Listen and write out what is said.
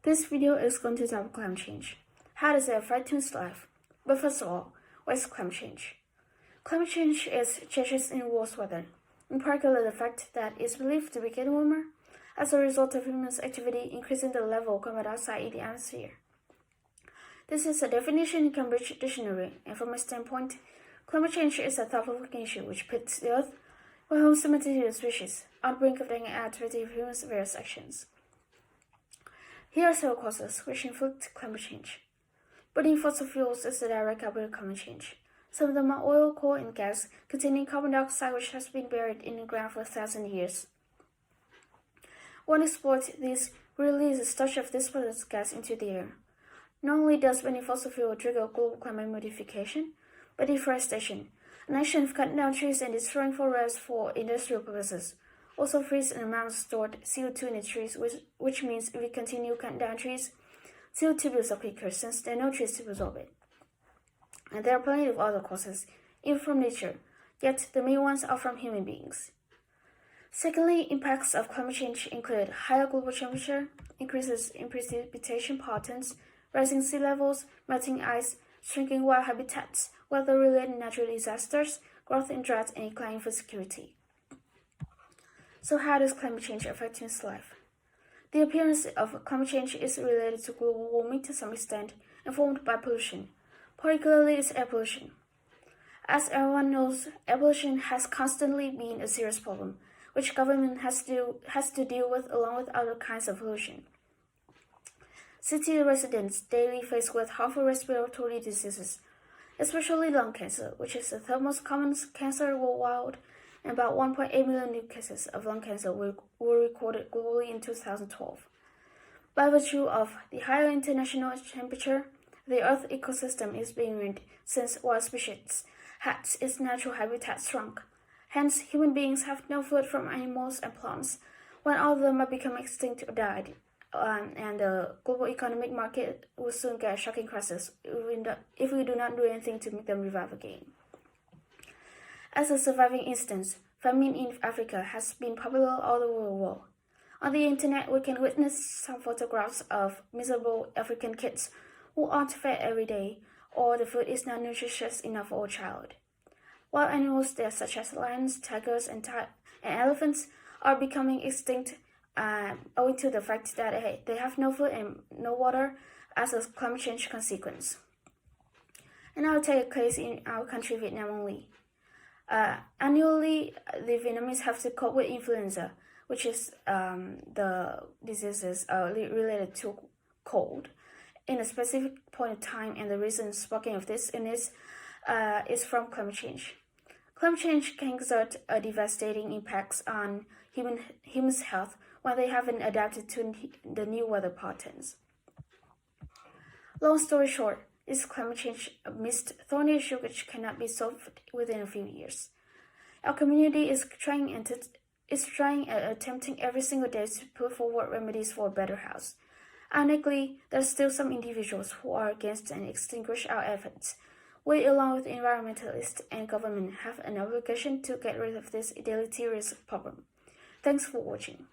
This video is going to talk about climate change. How does it affect human life? But first of all, what is climate change? Climate change is changes in world's weather, in particular the fact that it is believed to be getting warmer as a result of human activity increasing the level of carbon dioxide in the atmosphere. This is a definition in Cambridge Dictionary, and from my standpoint, climate change is a thought-provoking issue which puts the Earth, or home to the species, on the brink of dying out due to humans' various actions. Here are several causes which influence climate change. Burning fossil fuels is a direct carbon of climate change. Some of them are oil, coal, and gas containing carbon dioxide which has been buried in the ground for 1,000 years. When exploited, these release a of this poisonous gas into the air. Not only does burning fossil fuel trigger global climate modification, but deforestation, an action of cutting down trees and destroying forests for industrial purposes, also frees an amount of stored CO2 in the trees, which means if we continue cutting down trees, CO2 builds up quicker since there are no trees to absorb it. And there are plenty of other causes, even from nature, yet the main ones are from human beings. Secondly, impacts of climate change include higher global temperature, increases in precipitation patterns, rising sea levels, melting ice, shrinking wild habitats, weather-related natural disasters, growth in drought, and declining food security. So how does climate change affect human life? The appearance of climate change is related to global warming to some extent, informed by pollution, particularly its air pollution. As everyone knows, air pollution has constantly been a serious problem, which government has to deal with along with other kinds of pollution. City residents daily face with harmful respiratory diseases, especially lung cancer, which is the third most common cancer worldwide, and about 1.8 million new cases of lung cancer were recorded globally in 2012. By virtue of the higher international temperature, the Earth ecosystem is being ruined since wild species had its natural habitat shrunk. Hence, human beings have no food from animals and plants, when all of them are becoming extinct or died, and the global economic market will soon get a shocking crisis if we do not do anything to make them revive again. As a surviving instance, famine in Africa has been popular all over the world. On the internet, we can witness some photographs of miserable African kids who aren't fed every day, or the food is not nutritious enough for a child. Wild animals there, such as lions, tigers, and elephants, are becoming extinct owing to the fact that they have no food and no water as a climate change consequence. And I'll take a case in our country, Vietnam only. Annually, the Vietnamese have to cope with influenza, which is the diseases related to cold, in a specific point of time, and the reason sparking of this illness is from climate change. Climate change can exert devastating impacts on humans' health when they haven't adapted to the new weather patterns. Long story short, this climate change missed thorny issue which cannot be solved within a few years. Our community is attempting every single day to put forward remedies for a better house. Ironically, there are still some individuals who are against and extinguish our efforts. We, along with environmentalists and government, have an obligation to get rid of this deleterious problem. Thanks for watching.